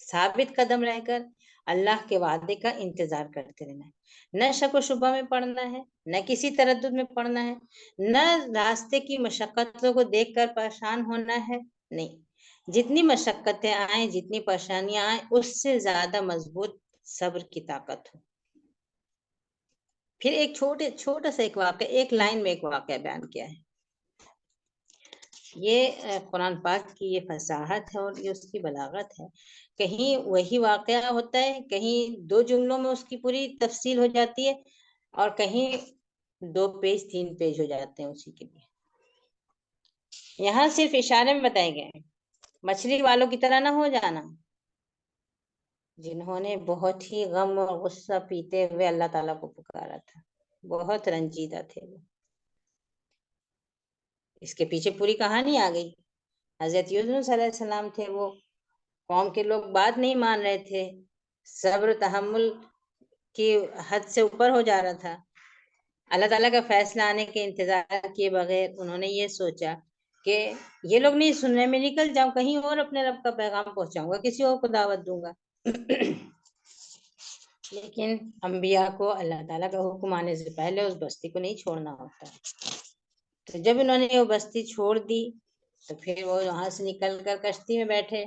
ثابت قدم رہ کر اللہ کے وعدے کا انتظار کرتے رہنا ہے۔ نہ شک و شبہ میں پڑنا ہے، نہ کسی تردد میں پڑنا ہے، نہ راستے کی مشقتوں کو دیکھ کر پریشان ہونا ہے، نہیں۔ جتنی مشقتیں آئیں، جتنی پریشانیاں آئیں، اس سے زیادہ مضبوط صبر کی طاقت ہو۔ پھر ایک چھوٹا سا ایک واقعہ، ایک لائن میں ایک واقعہ بیان کیا ہے۔ یہ قرآن پاک کی یہ فصاحت ہے اور یہ اس کی بلاغت ہے۔ کہیں وہی واقعہ ہوتا ہے، کہیں 2 جملوں میں اس کی پوری تفصیل ہو جاتی ہے، اور کہیں 2 پیج 3 پیج ہو جاتے ہیں اسی کے لیے۔ یہاں صرف اشارے میں بتائے گئے ہیں، مچھلی والوں کی طرح نہ ہو جانا، جنہوں نے بہت ہی غم اور غصہ پیتے ہوئے اللہ تعالیٰ کو پکارا تھا، بہت رنجیدہ تھے وہ۔ اس کے پیچھے پوری کہانی آ گئی۔ حضرت یونس علیہ السلام تھے، وہ قوم کے لوگ بات نہیں مان رہے تھے، صبر تحمل کی حد سے اوپر ہو جا رہا تھا۔ اللہ تعالیٰ کا فیصلہ آنے کے انتظار کیے بغیر انہوں نے یہ سوچا کہ یہ لوگ نہیں سن رہے، میں نکل جاؤں کہیں اور اپنے رب کا پیغام پہنچاؤں گا، کسی اور کو دعوت دوں گا۔ لیکن انبیاء کو اللہ تعالیٰ کا حکم آنے سے پہلے اس بستی کو نہیں چھوڑنا ہوتا۔ تو جب انہوں نے وہ بستی چھوڑ دی تو پھر وہ وہاں سے نکل کر کشتی میں بیٹھے،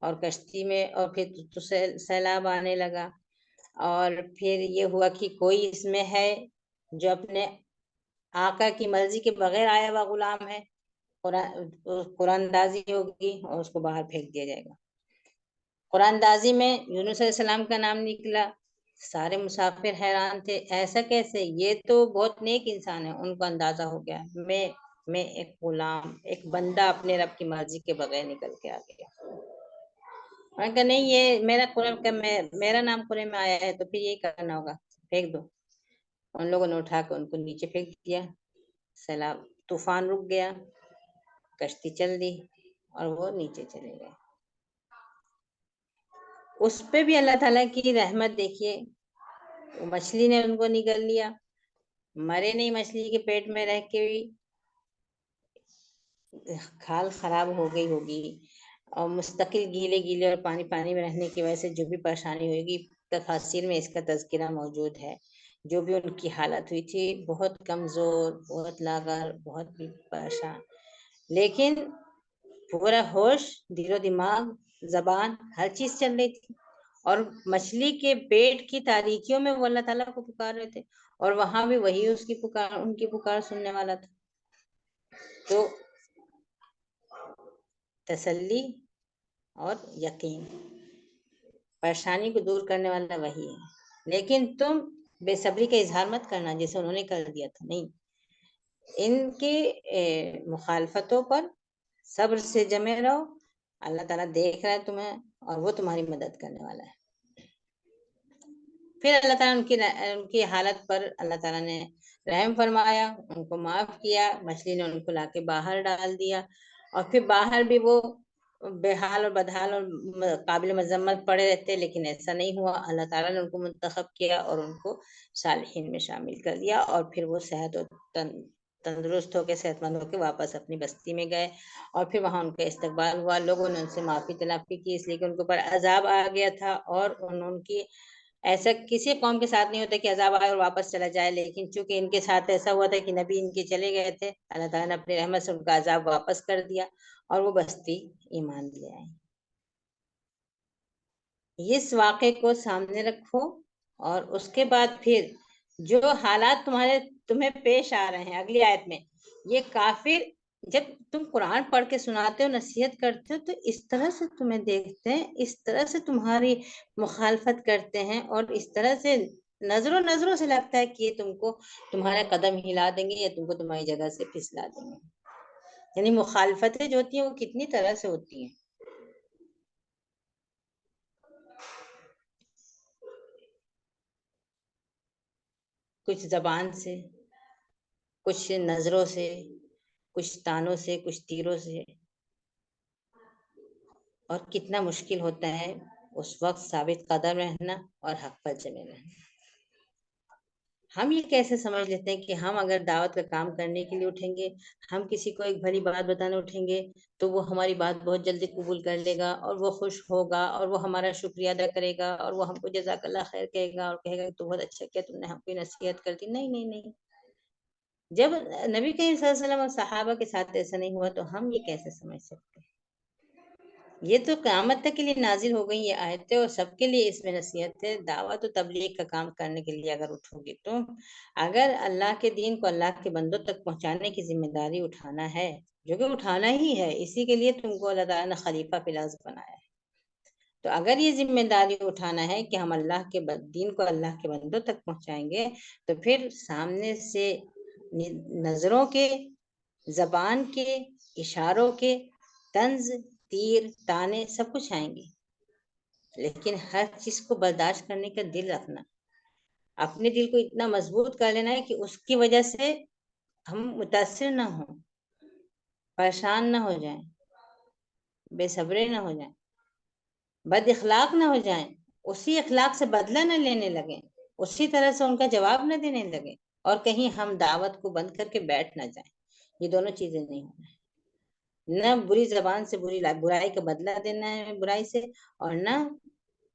اور کشتی میں اور پھر تو سیلاب آنے لگا، اور پھر یہ ہوا کہ کوئی اس میں ہے جو اپنے آقا کی مرضی کے بغیر آیا ہوا غلام ہے، قرآن اندازی ہوگی اور اس کو باہر پھینک دیا جائے گا۔ قرآن اندازی میں یونس علیہ السلام کا نام نکلا، سارے مسافر حیران تھے، ایسا کیسے، یہ تو بہت نیک انسان ہے۔ ان کو اندازہ ہو گیا میں ایک غلام، ایک بندہ اپنے رب کی مرضی کے بغیر نکل کے آ گیا۔ میں نے کہا نہیں، یہ میرا قرآن کا میرا نام قرآن میں آیا ہے تو پھر یہی کرنا ہوگا، پھینک دو۔ ان لوگوں نے اٹھا کے ان کو نیچے پھینک دیا، سیلاب طوفان رک گیا، کشتی چل دی اور وہ نیچے چلے گئے۔ اس پہ بھی اللہ تعالیٰ کی رحمت دیکھیے، مچھلی نے ان کو نگل لیا، مرے نہیں، مچھلی کے پیٹ میں رہ کے بھی کھال خراب ہو گئی ہوگی، اور مستقل گیلے اور پانی پانی میں رہنے کی وجہ سے جو بھی پریشانی ہوگی، تفاسیر میں اس کا تذکرہ موجود ہے۔ جو بھی ان کی حالت ہوئی تھی، بہت کمزور، بہت لاغر، بہت پریشان، لیکن پورا ہوش، دل و دماغ، زبان، ہر چیز چل رہی تھی، اور مچھلی کے پیٹ کی تاریکیوں میں وہ اللہ تعالیٰ کو پکار رہے تھے، اور وہاں بھی وہی ان کی پکار سننے والا تھا۔ تو تسلی اور یقین، پریشانی کو دور کرنے والا وہی ہے، لیکن تم بے صبری کا اظہار مت کرنا جیسے انہوں نے کر دیا تھا، نہیں، ان کی مخالفتوں پر صبر سے جمے رہو، اللہ تعالیٰ دیکھ رہا ہے تمہیں اور وہ تمہاری مدد کرنے والا ہے۔ پھر اللہ تعالیٰ ان کی حالت پر اللہ تعالیٰ نے رحم فرمایا، ان کو معاف کیا، مچھلی نے ان کو لا کے باہر ڈال دیا، اور پھر باہر بھی وہ بے حال اور بدحال اور قابل مذمت پڑے رہتے، لیکن ایسا نہیں ہوا، اللہ تعالیٰ نے ان کو منتخب کیا اور ان کو صالحین میں شامل کر دیا، اور پھر وہ صحت اور تندرست ہو کے، صحت مند ہو کے واپس اپنی بستی میں گئے، اور پھر وہاں ان کا استقبال ہوا، لوگوں نے ان سے معافی تلافی کی، اس لیے کہ ان کے اوپر عذاب آ گیا تھا، اور ان کی ایسا کسی قوم کے ساتھ نہیں ہوتا کہ عذاب آئے اور واپس چلا جائے، لیکن چونکہ ان کے ساتھ ایسا ہوا تھا کہ نبی ان کے چلے گئے تھے، اللہ تعالیٰ نے اپنی رحمت سے ان کا عذاب واپس کر دیا، اور وہ بستی ایمان لے آئی۔ اس واقعے کو سامنے رکھو، اور اس کے بعد پھر جو حالات تمہیں پیش آ رہے ہیں اگلی آیت میں، یہ کافر جب تم قرآن پڑھ کے سناتے ہو، نصیحت کرتے ہو، تو اس طرح سے تمہیں دیکھتے ہیں، اس طرح سے تمہاری مخالفت کرتے ہیں، اور اس طرح سے نظروں سے لگتا ہے کہ یہ تم کو تمہارا قدم ہلا دیں گے، یا تم کو تمہاری جگہ سے پھسلا دیں گے۔ یعنی مخالفتیں جو ہوتی ہیں وہ کتنی طرح سے ہوتی ہیں۔ کچھ زبان سے، کچھ نظروں سے، کچھ تانوں سے، کچھ تیروں سے، اور کتنا مشکل ہوتا ہے اس وقت ثابت قدم رہنا اور حق پر جمے رہنا۔ ہم یہ کیسے سمجھ لیتے ہیں کہ ہم اگر دعوت کا کام کرنے کے لیے اٹھیں گے، ہم کسی کو ایک بھلی بات بتانے اٹھیں گے، تو وہ ہماری بات بہت جلدی قبول کر لے گا، اور وہ خوش ہوگا، اور وہ ہمارا شکریہ ادا کرے گا، اور وہ ہم کو جزاک اللہ خیر کہے گا، اور کہے گا تو بہت اچھا کیا، تم نے ہم کو نصیحت کر دی۔ نہیں نہیں نہیں، جب نبی کریم صلی اللہ علیہ وسلم اور صحابہ کے ساتھ ایسا نہیں ہوا تو ہم یہ کیسے سمجھ سکتے ہیں؟ یہ تو قیامت تک کے لیے نازل ہو گئی یہ آیتیں، اور سب کے لیے اس میں نصیحت ہے۔ دعوت و تبلیغ کا کام کرنے کے لیے اگر اٹھو گے، تو اگر اللہ کے دین کو اللہ کے بندوں تک پہنچانے کی ذمہ داری اٹھانا ہے، جو کہ اٹھانا ہی ہے، اسی کے لیے تم کو اللہ تعالیٰ نے خلیفہ فی الارض بنایا ہے، تو اگر یہ ذمہ داری اٹھانا ہے کہ ہم اللہ کے دین کو اللہ کے بندوں تک پہنچائیں گے، تو پھر سامنے سے نظروں کے، زبان کے، اشاروں کے، طنز، تیر، تانے، سب کچھ آئیں گے، لیکن ہر چیز کو برداشت کرنے کا دل رکھنا، اپنے دل کو اتنا مضبوط کر لینا ہے کہ اس کی وجہ سے ہم متاثر نہ ہوں، پریشان نہ ہو جائیں، بے صبرے نہ ہو جائیں، بد اخلاق نہ ہو جائیں، اسی اخلاق سے بدلہ نہ لینے لگیں، اسی طرح سے ان کا جواب نہ دینے لگیں، اور کہیں ہم دعوت کو بند کر کے بیٹھ نہ جائیں۔ یہ دونوں چیزیں نہیں ہونا ہے، نہ بری زبان سے برائی کا بدلہ دینا ہے برائی سے، اور نہ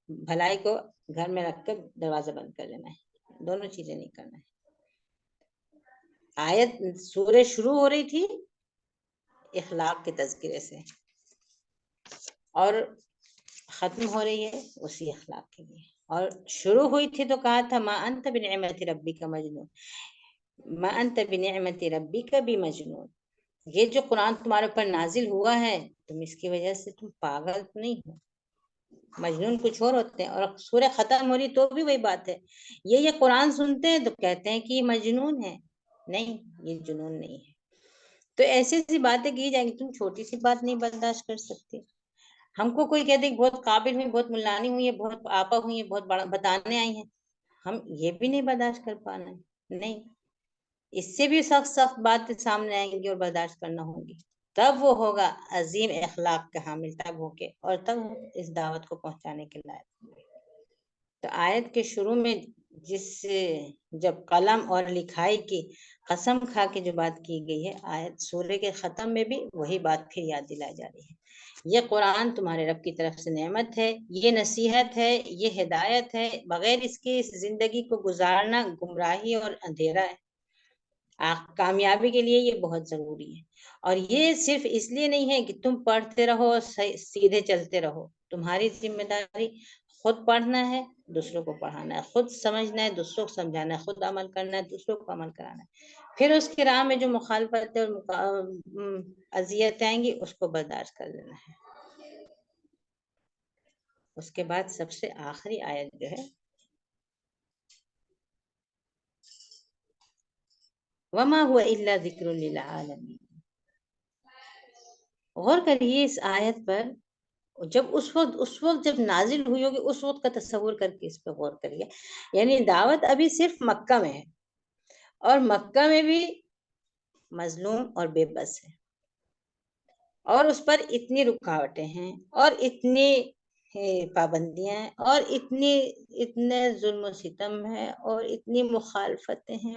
بھلائی کو گھر میں رکھ کر دروازہ بند کر لینا ہے، دونوں چیزیں نہیں کرنا ہے۔ آیت سورہ شروع ہو رہی تھی اخلاق کے تذکرے سے، اور ختم ہو رہی ہے اسی اخلاق کے لیے، اور شروع ہوئی تھی تو کہا تھا ما انت بنعمت ربک مجنون، ما انت بنعمت ربک بمجنون، یہ جو قرآن تمہارے اوپر نازل ہوا ہے تم اس کی وجہ سے تم پاگل نہیں ہو، مجنون کچھ اور ہوتے ہیں۔ اور سورہ ختم ہو رہی تو بھی وہی بات ہے، یہ قرآن سنتے ہیں تو کہتے ہیں کہ یہ مجنون ہے، نہیں یہ جنون نہیں ہے۔ تو ایسی ایسی باتیں کی جائیں گی، تم چھوٹی سی بات نہیں برداشت کر سکتے۔ ہم کو کوئی کہتے کہ بہت قابل ہوئی، بہت ملانی ہوئی ہے، بہت آپا ہوئی ہے، بہت بڑا بتانے آئی ہیں، ہم یہ بھی نہیں برداشت کر پانا ہے، نہیں، اس سے بھی سخت سخت بات سامنے آئیں گی اور برداشت کرنا ہوگی، تب وہ ہوگا عظیم اخلاق کا حامل، تب ہو کے، اور تب اس دعوت کو پہنچانے کے لائق ہوں گے۔ تو آیت کے شروع میں جب قلم اور لکھائی کی قسم کھا کے جو بات کی گئی ہے، آیت سورے کے ختم میں بھی وہی بات پھر یاد دلائی جا رہی ہے۔ یہ قرآن تمہارے رب کی طرف سے نعمت ہے، یہ نصیحت ہے، یہ ہدایت ہے، بغیر اس کے اس زندگی کو گزارنا گمراہی اور اندھیرا ہے، کامیابی کے لیے یہ بہت ضروری ہے۔ اور یہ صرف اس لیے نہیں ہے کہ تم پڑھتے رہو سیدھے چلتے رہو، تمہاری ذمہ داری خود پڑھنا ہے، دوسروں کو پڑھانا ہے، خود سمجھنا ہے، دوسروں کو سمجھانا ہے، خود عمل کرنا ہے، دوسروں کو عمل کرانا ہے، پھر اس کی راہ میں جو مخالفت اور اذیت آئیں گی اس کو برداشت کر لینا ہے۔ اس کے بعد سب سے آخری آیت جو ہے وما هو الا ذکر للعالمین، غور کریے اس آیت پر، جب اس وقت جب نازل ہوئی ہوگی اس وقت کا تصور کر کے اس پہ غور کریے، یعنی دعوت ابھی صرف مکہ میں ہے، اور مکہ میں بھی مظلوم اور بے بس ہے، اور اس پر اتنی رکاوٹیں ہیں، اور اتنی پابندیاں ہیں، اور اتنے ظلم و ستم ہے، اور اتنی مخالفتیں ہیں،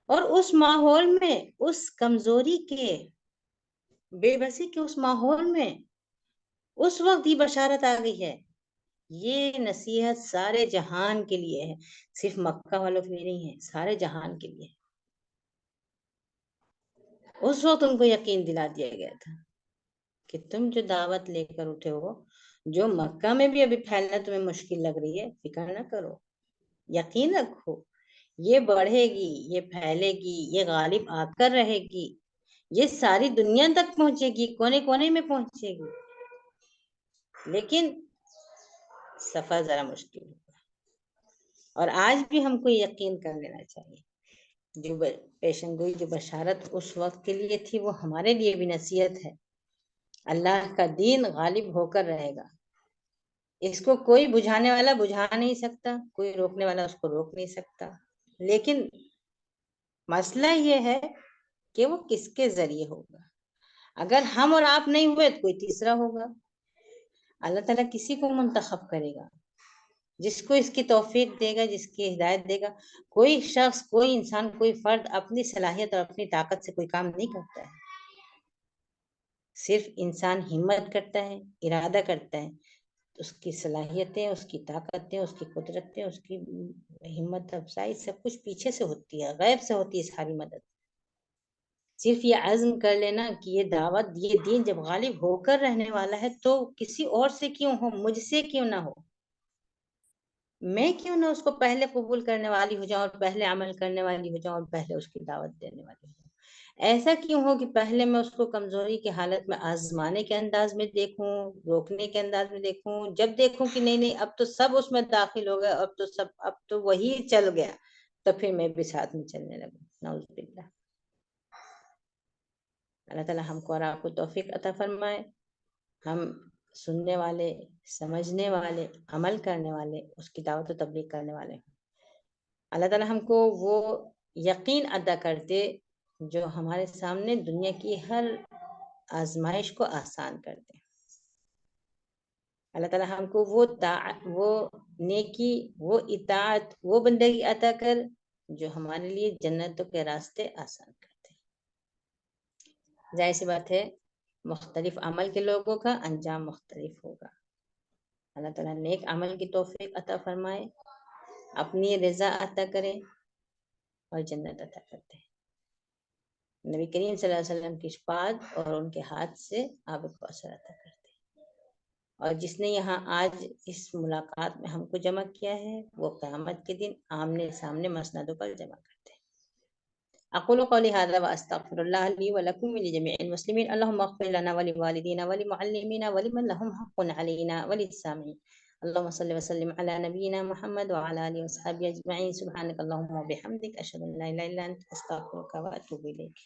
اور اس ماحول میں، اس کمزوری کے، بے بسی کے اس ماحول میں اس وقت یہ بشارت آ گئی ہے، یہ نصیحت سارے جہان کے لیے ہے، صرف مکہ والوں کے لیے نہیں ہے، سارے جہان کے لیے۔ اس وقت ان کو یقین دلا دیا گیا تھا کہ تم جو دعوت لے کر اٹھے ہو، جو مکہ میں بھی ابھی پھیلنا تمہیں مشکل لگ رہی ہے، فکر نہ کرو، یقین رکھو، یہ بڑھے گی، یہ پھیلے گی، یہ غالب آ کر رہے گی، یہ ساری دنیا تک پہنچے گی، کونے کونے میں پہنچے گی، لیکن سفر ذرا مشکل ہوگا۔ اور آج بھی ہم کو یقین کر لینا چاہیے، جو پیشن گوئی، جو بشارت اس وقت کے لیے تھی، وہ ہمارے لیے بھی نصیحت ہے۔ اللہ کا دین غالب ہو کر رہے گا، اس کو کوئی بجھانے والا بجھا نہیں سکتا، کوئی روکنے والا اس کو روک نہیں سکتا، لیکن مسئلہ یہ ہے کہ وہ کس کے ذریعے ہوگا۔ اگر ہم اور آپ نہیں ہوئے تو کوئی تیسرا ہوگا، اللہ تعالیٰ کسی کو منتخب کرے گا، جس کو اس کی توفیق دے گا، جس کی ہدایت دے گا۔ کوئی شخص، کوئی انسان، کوئی فرد اپنی صلاحیت اور اپنی طاقت سے کوئی کام نہیں کرتا ہے، صرف انسان ہمت کرتا ہے، ارادہ کرتا ہے، اس کی صلاحیتیں، اس کی طاقتیں، اس کی قدرتیں، اس کی ہمت افزائی سب کچھ پیچھے سے ہوتی ہے، غیب سے ہوتی ہے ساری مدد۔ صرف یہ عزم کر لینا کہ یہ دعوت، یہ دین جب غالب ہو کر رہنے والا ہے تو کسی اور سے کیوں ہو، مجھ سے کیوں نہ ہو، میں کیوں نہ اس کو پہلے قبول کرنے والی ہو جاؤں، اور پہلے عمل کرنے والی ہو جاؤں، اور پہلے اس کی دعوت دینے والی ہو جاؤں۔ ایسا کیوں ہو کہ پہلے میں اس کو کمزوری کی حالت میں آزمانے کے انداز میں دیکھوں، روکنے کے انداز میں دیکھوں، جب دیکھوں کہ نہیں اب تو سب اس میں داخل ہو گئے، اب تو وہی چل گیا، تو پھر میں بھی ساتھ میں چلنے لگوں، نعوذ باللہ۔ اللہ تعالیٰ ہم کو اور آپ کو توفیق عطا فرمائے، ہم سننے والے، سمجھنے والے، عمل کرنے والے، اس کی دعوت و تبلیغ کرنے والے ہوں۔ اللہ تعالیٰ ہم کو وہ یقین عطا کرتے جو ہمارے سامنے دنیا کی ہر آزمائش کو آسان کر دے۔ اللہ تعالیٰ ہم کو وہ نیکی، وہ اطاعت، وہ بندگی عطا کر جو ہمارے لیے جنتوں کے راستے آسان کرتے۔ ظاہر سی بات ہے مختلف عمل کے لوگوں کا انجام مختلف ہوگا۔ اللہ تعالیٰ نیک عمل کی توفیق عطا فرمائے، اپنی رضا عطا کرے اور جنت عطا کرتے ہیں۔ نبی کریم صلی اللہ علیہ وسلم کی شفاعت اور ان کے ہاتھ سے آب کوثر عطا کرتے ہیں۔ اور جس نے یہاں آج اس ملاقات میں ہم کو جمع کیا ہے وہ قیامت کے دن آمنے سامنے مسندوں پر جمع کرتے ہیں۔ اقول قولی هذا واستغفر الله لي ولكم ولجميع المسلمين اللهم اغفر لنا ولوالدينا ولمعلمينا ولمن لهم حق علينا وللسامعين اللهم صل وسلم على نبينا محمد وعلى اله وصحبه اجمعين سبحانك اللهم وبحمدك اشهد ان لا اله الا انت استغفرك واتوب اليك۔